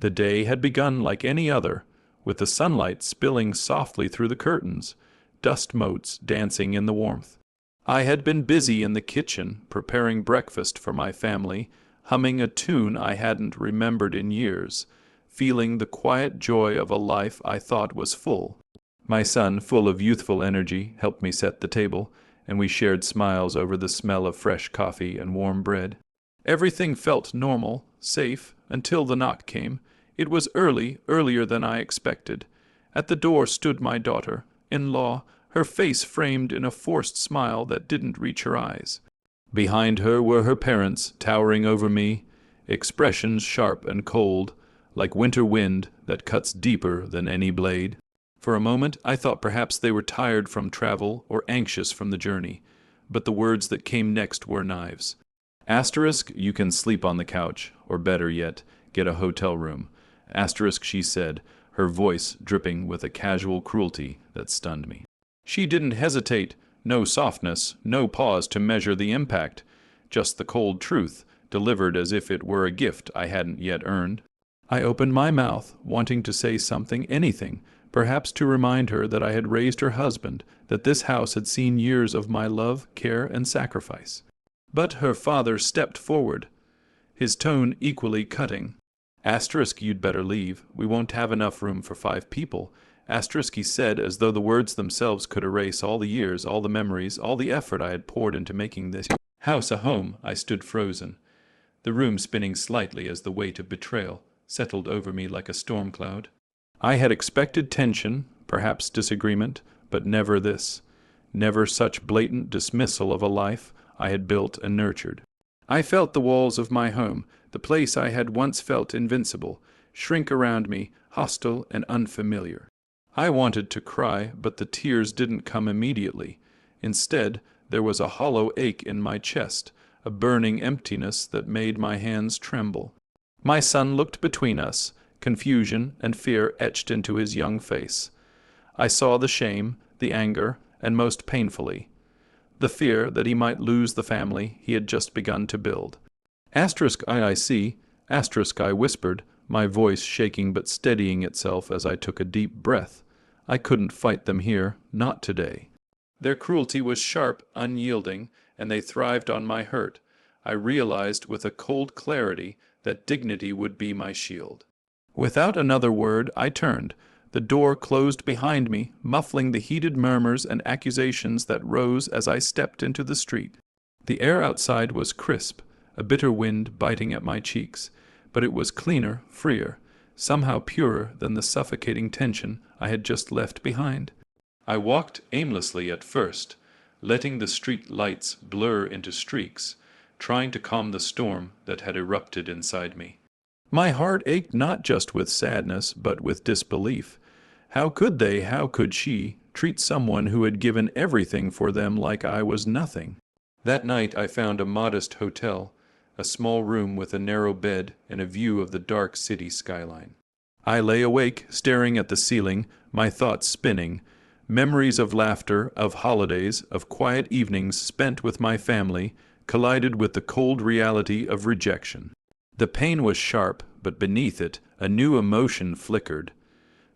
The day had begun like any other, with the sunlight spilling softly through the curtains, dust motes dancing in the warmth. I had been busy in the kitchen, preparing breakfast for my family, humming a tune I hadn't remembered in years, feeling the quiet joy of a life I thought was full. My son, full of youthful energy, helped me set the table, and we shared smiles over the smell of fresh coffee and warm bread. Everything felt normal, safe, until the knock came. It was early, earlier than I expected. At the door stood my daughter-in-law, her face framed in a forced smile that didn't reach her eyes. Behind her were her parents, towering over me, expressions sharp and cold, like winter wind that cuts deeper than any blade. For a moment I thought perhaps they were tired from travel or anxious from the journey, but the words that came next were knives. Asterisk, you can sleep on the couch, or better yet, get a hotel room. Asterisk, she said, her voice dripping with a casual cruelty that stunned me. She didn't hesitate, no softness, no pause to measure the impact, just the cold truth, delivered as if it were a gift I hadn't yet earned. I opened my mouth, wanting to say something, anything, perhaps to remind her that I had raised her husband, that this house had seen years of my love, care, and sacrifice. But her father stepped forward, his tone equally cutting. Asterisk, you'd better leave. We won't have enough room for 5 people. Asterisk, he said, as though the words themselves could erase all the years, all the memories, all the effort I had poured into making this house a home. I stood frozen, the room spinning slightly as the weight of betrayal settled over me like a storm cloud. I had expected tension, perhaps disagreement, but never this. Never such blatant dismissal of a life I had built and nurtured. I felt the walls of my home, the place I had once felt invincible, shrink around me, hostile and unfamiliar. I wanted to cry, but the tears didn't come immediately. Instead, there was a hollow ache in my chest, a burning emptiness that made my hands tremble. My son looked between us, confusion and fear etched into his young face. I saw the shame, the anger, and most painfully, the fear that he might lose the family he had just begun to build. Asterisk, I see. Asterisk, I whispered, my voice shaking but steadying itself as I took a deep breath. I couldn't fight them here, not today. Their cruelty was sharp, unyielding, and they thrived on my hurt. I realized with a cold clarity that dignity would be my shield. Without another word, I turned. The door closed behind me, muffling the heated murmurs and accusations that rose as I stepped into the street. The air outside was crisp, a bitter wind biting at my cheeks, but it was cleaner, freer, somehow purer than the suffocating tension I had just left behind. I walked aimlessly at first, letting the street lights blur into streaks, trying to calm the storm that had erupted inside me. My heart ached not just with sadness, but with disbelief. How could she, treat someone who had given everything for them like I was nothing? That night I found a modest hotel, a small room with a narrow bed and a view of the dark city skyline. I lay awake, staring at the ceiling, my thoughts spinning. Memories of laughter, of holidays, of quiet evenings spent with my family collided with the cold reality of rejection. The pain was sharp, but beneath it, a new emotion flickered.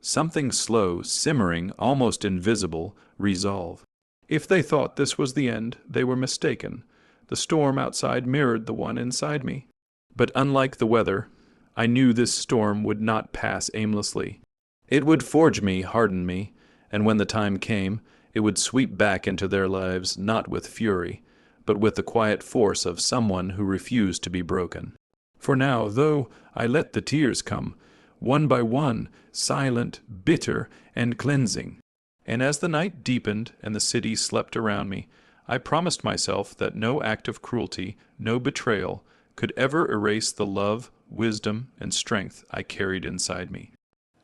Something slow, simmering, almost invisible, resolve. If they thought this was the end, they were mistaken. The storm outside mirrored the one inside me. But unlike the weather, I knew this storm would not pass aimlessly. It would forge me, harden me, and when the time came, it would sweep back into their lives not with fury, but with the quiet force of someone who refused to be broken. For now, though I let the tears come, one by one, silent, bitter, and cleansing, and as the night deepened and the city slept around me, I promised myself that no act of cruelty, no betrayal, could ever erase the love, wisdom, and strength I carried inside me.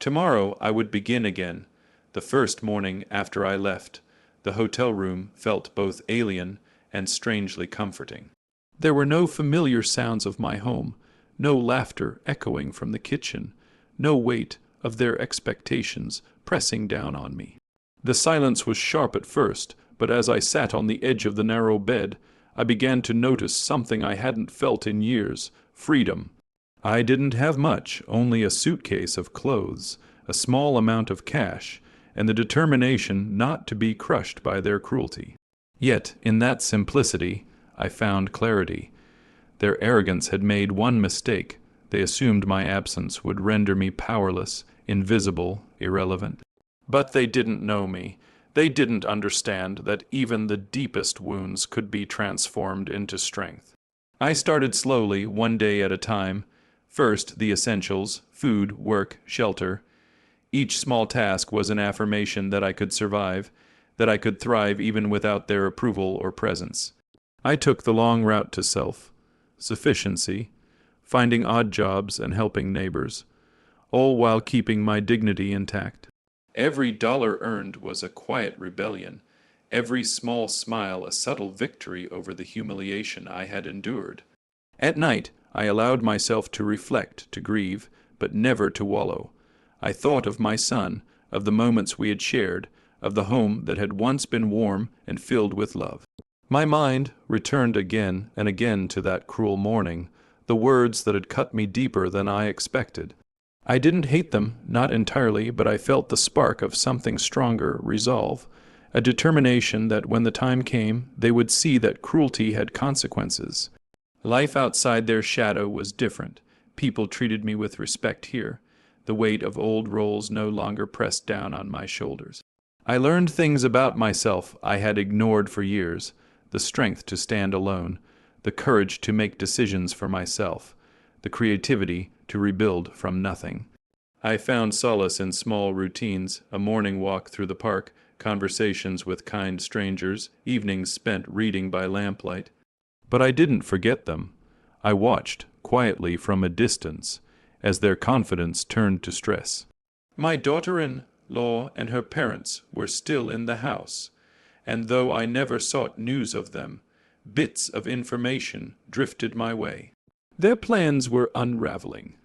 Tomorrow I would begin again. The first morning after I left, the hotel room felt both alien and strangely comforting. There were no familiar sounds of my home, no laughter echoing from the kitchen, no weight of their expectations pressing down on me. The silence was sharp at first, but as I sat on the edge of the narrow bed, I began to notice something I hadn't felt in years: freedom. I didn't have much, only a suitcase of clothes, a small amount of cash, and the determination not to be crushed by their cruelty. Yet, in that simplicity, I found clarity. Their arrogance had made one mistake. They assumed my absence would render me powerless, invisible, irrelevant. But they didn't know me. They didn't understand that even the deepest wounds could be transformed into strength. I started slowly, one day at a time. First, the essentials: food, work, shelter. Each small task was an affirmation that I could survive, that I could thrive even without their approval or presence. I took the long route to self-sufficiency, finding odd jobs and helping neighbors, all while keeping my dignity intact. Every dollar earned was a quiet rebellion, every small smile a subtle victory over the humiliation I had endured. At night, I allowed myself to reflect, to grieve, but never to wallow. I thought of my son, of the moments we had shared, of the home that had once been warm and filled with love. My mind returned again and again to that cruel morning, the words that had cut me deeper than I expected. I didn't hate them, not entirely, but I felt the spark of something stronger, resolve, a determination that when the time came, they would see that cruelty had consequences. Life outside their shadow was different. People treated me with respect here. The weight of old roles no longer pressed down on my shoulders. I learned things about myself I had ignored for years: the strength to stand alone, the courage to make decisions for myself, the creativity to rebuild from nothing. I found solace in small routines: a morning walk through the park, conversations with kind strangers, evenings spent reading by lamplight. But I didn't forget them. I watched, quietly from a distance, as their confidence turned to stress. My daughter-in-law and her parents were still in the house, and though I never sought news of them, bits of information drifted my way. Their plans were unraveling.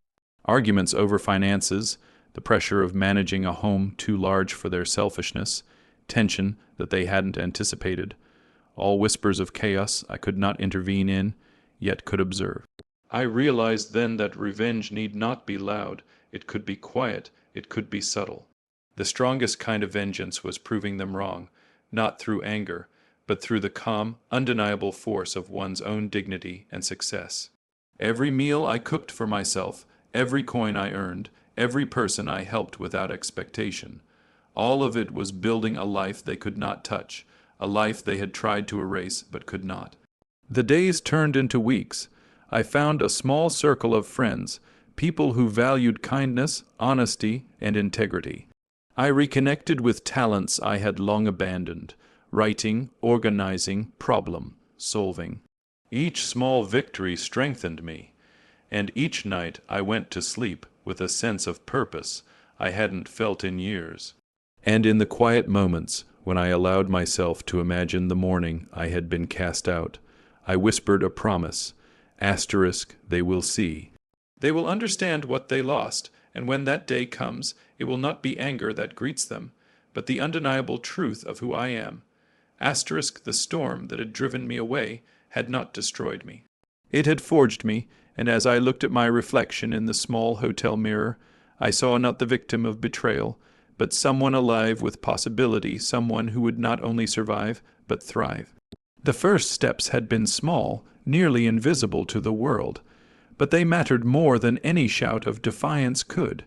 Arguments over finances, the pressure of managing a home too large for their selfishness, tension that they hadn't anticipated, all whispers of chaos I could not intervene in, yet could observe. I realized then that revenge need not be loud. It could be quiet, it could be subtle. The strongest kind of vengeance was proving them wrong, not through anger, but through the calm, undeniable force of one's own dignity and success. Every meal I cooked for myself, every coin I earned, every person I helped without expectation, all of it was building a life they could not touch, a life they had tried to erase but could not. The days turned into weeks. I found a small circle of friends, people who valued kindness, honesty, and integrity. I reconnected with talents I had long abandoned: writing, organizing, problem solving. Each small victory strengthened me, and each night I went to sleep with a sense of purpose I hadn't felt in years. And in the quiet moments, when I allowed myself to imagine the morning I had been cast out, I whispered a promise: they will see. They will understand what they lost, and when that day comes, it will not be anger that greets them, but the undeniable truth of who I am. The storm that had driven me away had not destroyed me. It had forged me, and as I looked at my reflection in the small hotel mirror, I saw not the victim of betrayal, but someone alive with possibility, someone who would not only survive, but thrive. The first steps had been small, nearly invisible to the world, but they mattered more than any shout of defiance could.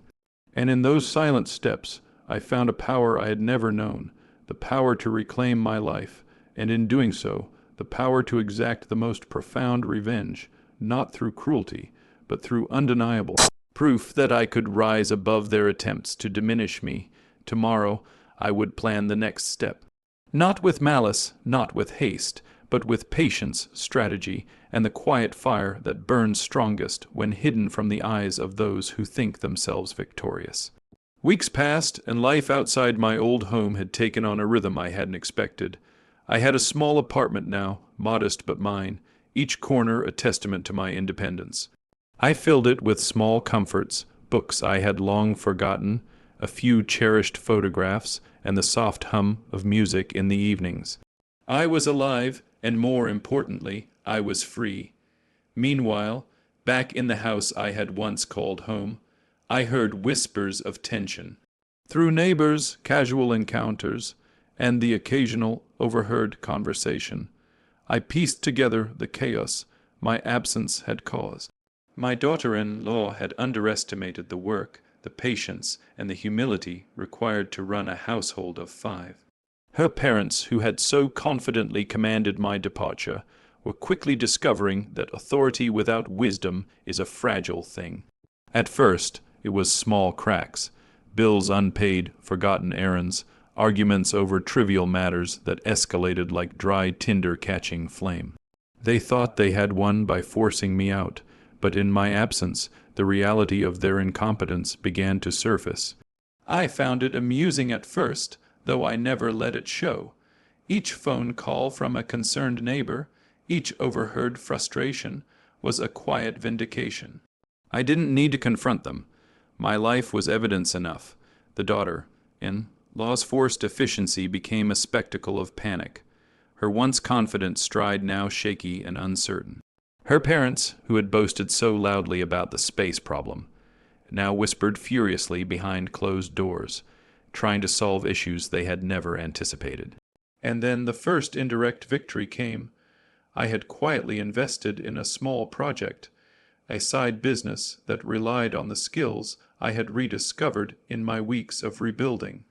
And in those silent steps, I found a power I had never known, the power to reclaim my life, and in doing so, the power to exact the most profound revenge, not through cruelty, but through undeniable proof that I could rise above their attempts to diminish me. Tomorrow, I would plan the next step. Not with malice, not with haste, but with patience, strategy, and the quiet fire that burns strongest when hidden from the eyes of those who think themselves victorious. Weeks passed, and life outside my old home had taken on a rhythm I hadn't expected. I had a small apartment now, modest but mine, each corner a testament to my independence. I filled it with small comforts, books I had long forgotten, a few cherished photographs, and the soft hum of music in the evenings. I was alive, and more importantly, I was free. Meanwhile, Back in the house I had once called home, I heard whispers of tension. Through neighbors, casual encounters, and the occasional overheard conversation, I pieced together the chaos my absence had caused. My daughter-in-law had underestimated the work, the patience, and the humility required to run a household of 5. Her parents, who had so confidently commanded my departure, were quickly discovering that authority without wisdom is a fragile thing. At first, it was small cracks, bills unpaid, forgotten errands, arguments over trivial matters that escalated like dry tinder catching flame. They thought they had won by forcing me out, but in my absence, the reality of their incompetence began to surface. I found it amusing at first, though I never let it show. Each phone call from a concerned neighbor, each overheard frustration, was a quiet vindication. I didn't need to confront them. My life was evidence enough. The daughter-in-law's forced efficiency became a spectacle of panic. Her once confident stride now shaky and uncertain. Her parents, who had boasted so loudly about the space problem, now whispered furiously behind closed doors, trying to solve issues they had never anticipated. And then the first indirect victory came. I had quietly invested in a small project, a side business that relied on the skills I had rediscovered in my weeks of rebuilding.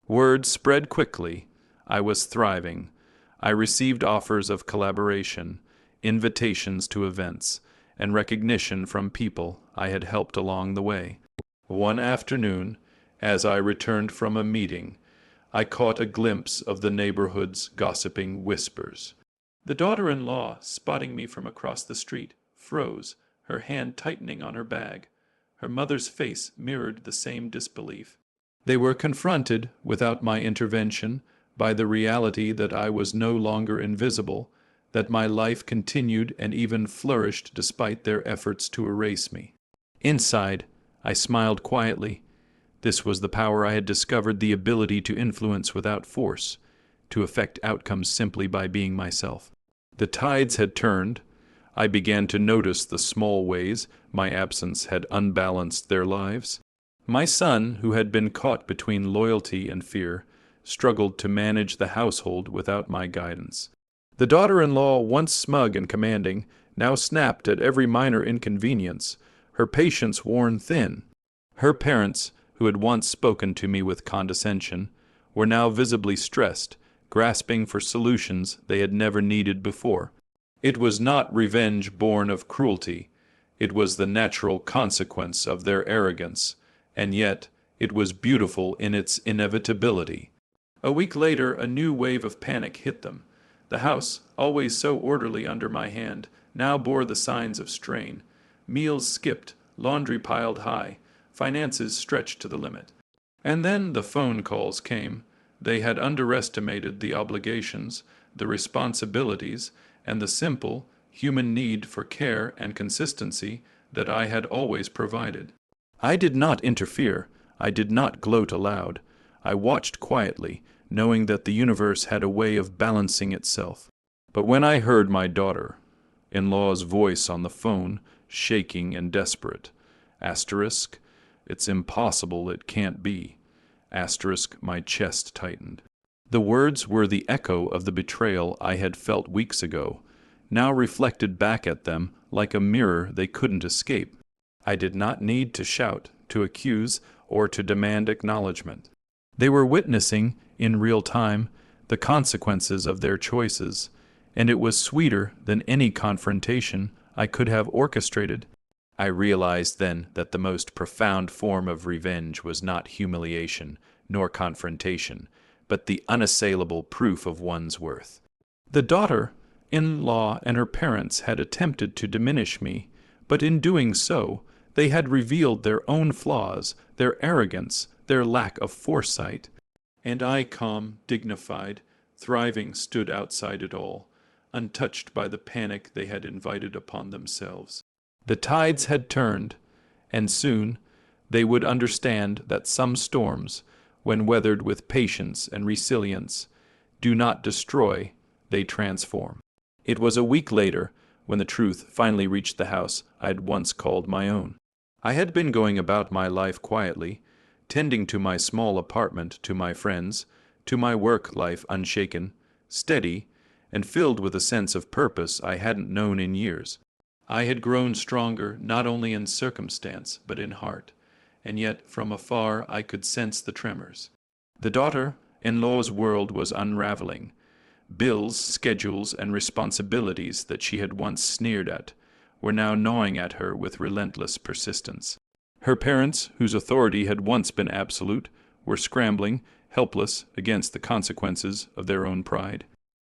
Word spread quickly. I was thriving. I received offers of collaboration, invitations to events, and recognition from people I had helped along the way. One afternoon, as I returned from a meeting, I caught a glimpse of the neighborhood's gossiping whispers. The daughter-in-law, spotting me from across the street, froze, her hand tightening on her bag. Her mother's face mirrored the same disbelief. They were confronted, without my intervention, by the reality that I was no longer invisible, that my life continued and even flourished despite their efforts to erase me. Inside, I smiled quietly. This was the power I had discovered, the ability to influence without force, to affect outcomes simply by being myself. The tides had turned. I began to notice the small ways my absence had unbalanced their lives. My son, who had been caught between loyalty and fear, struggled to manage the household without my guidance. The daughter-in-law, once smug and commanding, now snapped at every minor inconvenience, her patience worn thin. Her parents, who had once spoken to me with condescension, were now visibly stressed, grasping for solutions they had never needed before. It was not revenge born of cruelty. It was the natural consequence of their arrogance, and yet it was beautiful in its inevitability. A week later, a new wave of panic hit them. The house, always so orderly under my hand, now bore the signs of strain. Meals skipped, laundry piled high, finances stretched to the limit. And then the phone calls came. They had underestimated the obligations, the responsibilities, and the simple, human need for care and consistency that I had always provided. I did not interfere. I did not gloat aloud. I watched quietly, knowing that the universe had a way of balancing itself. But when I heard my daughter-in-law's voice on the phone, shaking and desperate, asterisk, "It's impossible, it can't be," asterisk, my chest tightened. The words were the echo of the betrayal I had felt weeks ago, now reflected back at them like a mirror they couldn't escape. I did not need to shout, to accuse, or to demand acknowledgement. They were witnessing, in real time, the consequences of their choices, and it was sweeter than any confrontation I could have orchestrated. I realized then that the most profound form of revenge was not humiliation nor confrontation, but the unassailable proof of one's worth. The daughter-in-law and her parents had attempted to diminish me, but in doing so, they had revealed their own flaws, their arrogance, their lack of foresight. And I, calm, dignified, thriving, stood outside it all, untouched by the panic they had invited upon themselves. The tides had turned, and soon they would understand that some storms, when weathered with patience and resilience, do not destroy, they transform. It was a week later when the truth finally reached the house I had once called my own. I had been going about my life quietly, tending to my small apartment, to my friends, to my work life unshaken, steady, and filled with a sense of purpose I hadn't known in years. I had grown stronger not only in circumstance but in heart, and yet from afar I could sense the tremors. The daughter-in-law's world was unraveling. Bills, schedules, and responsibilities that she had once sneered at were now gnawing at her with relentless persistence. Her parents, whose authority had once been absolute, were scrambling, helpless, against the consequences of their own pride.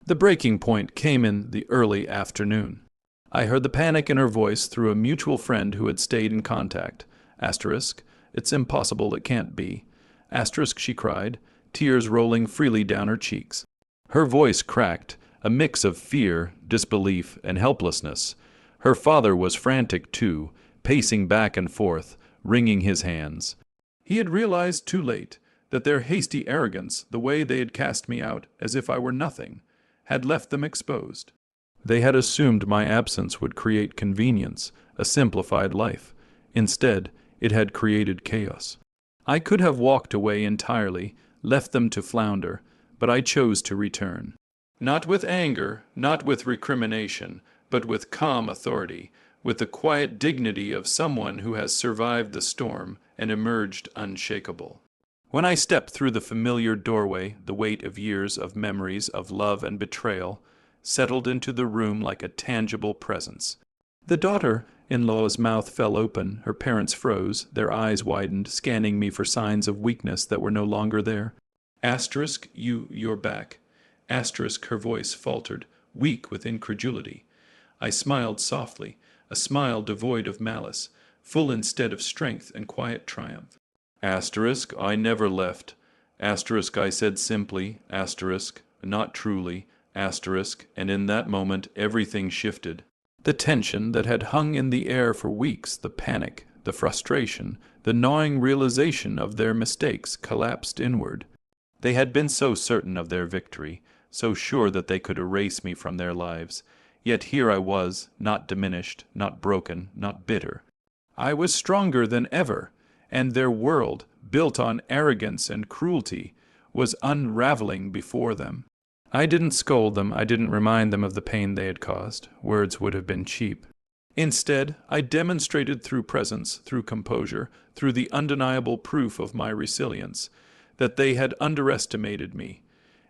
The breaking point came in the early afternoon. I heard the panic in her voice through a mutual friend who had stayed in contact. Asterisk, it's impossible, it can't be. Asterisk, she cried, tears rolling freely down her cheeks. Her voice cracked, a mix of fear, disbelief, and helplessness. Her father was frantic too, pacing back and forth, wringing his hands. He had realized too late that their hasty arrogance, the way they had cast me out as if I were nothing, had left them exposed. They had assumed my absence would create convenience, a simplified life. Instead, it had created chaos. I could have walked away entirely, left them to flounder, but I chose to return. Not with anger, not with recrimination, but with calm authority, with the quiet dignity of someone who has survived the storm and emerged unshakable. When I stepped through the familiar doorway, the weight of years of memories of love and betrayal settled into the room like a tangible presence. The daughter-in-law's mouth fell open, her parents froze, their eyes widened, scanning me for signs of weakness that were no longer there. Asterisk, you're back. Asterisk, her voice faltered, weak with incredulity. I smiled softly, a smile devoid of malice, full instead of strength and quiet triumph. Asterisk, I never left. Asterisk, I said simply. Asterisk, not truly. Asterisk, and in that moment everything shifted. The tension that had hung in the air for weeks, the panic, the frustration, the gnawing realization of their mistakes collapsed inward. They had been so certain of their victory, so sure that they could erase me from their lives. Yet here I was, not diminished, not broken, not bitter. I was stronger than ever, and their world, built on arrogance and cruelty, was unraveling before them. I didn't scold them, I didn't remind them of the pain they had caused. Words would have been cheap. Instead, I demonstrated through presence, through composure, through the undeniable proof of my resilience, that they had underestimated me,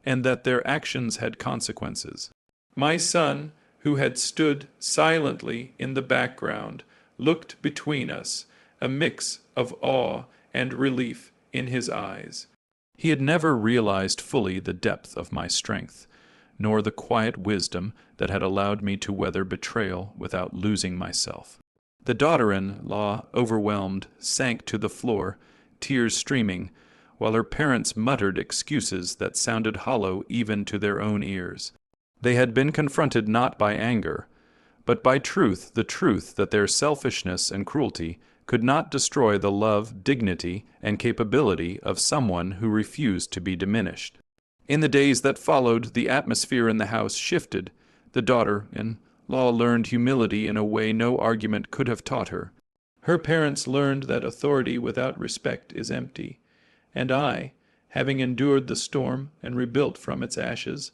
and that their actions had consequences. My son, who had stood silently in the background, looked between us, a mix of awe and relief in his eyes. He had never realized fully the depth of my strength, nor the quiet wisdom that had allowed me to weather betrayal without losing myself. The daughter-in-law, overwhelmed, sank to the floor, tears streaming, while her parents muttered excuses that sounded hollow even to their own ears. They had been confronted not by anger, but by truth, the truth that their selfishness and cruelty could not destroy the love, dignity, and capability of someone who refused to be diminished. In the days that followed, the atmosphere in the house shifted. The daughter-in-law learned humility in a way no argument could have taught her. Her parents learned that authority without respect is empty. And I, having endured the storm and rebuilt from its ashes,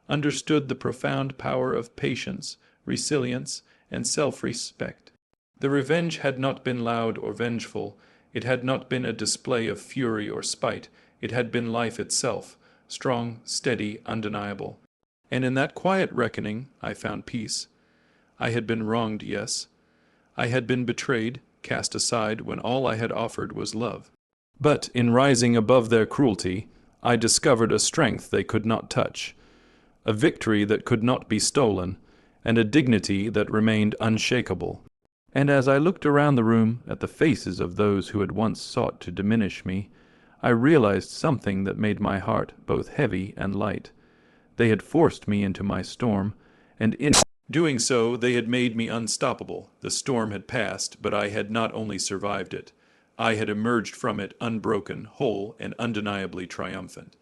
understood the profound power of patience, resilience, and self-respect. The revenge had not been loud or vengeful. It had not been a display of fury or spite. It had been life itself, strong, steady, undeniable. And in that quiet reckoning I found peace. I had been wronged, yes. I had been betrayed, cast aside when all I had offered was love. But in rising above their cruelty, I discovered a strength they could not touch, a victory that could not be stolen, and a dignity that remained unshakable. And as I looked around the room at the faces of those who had once sought to diminish me, I realized something that made my heart both heavy and light. They had forced me into my storm, and in doing so they had made me unstoppable. The storm had passed, but I had not only survived it. I had emerged from it unbroken, whole, and undeniably triumphant.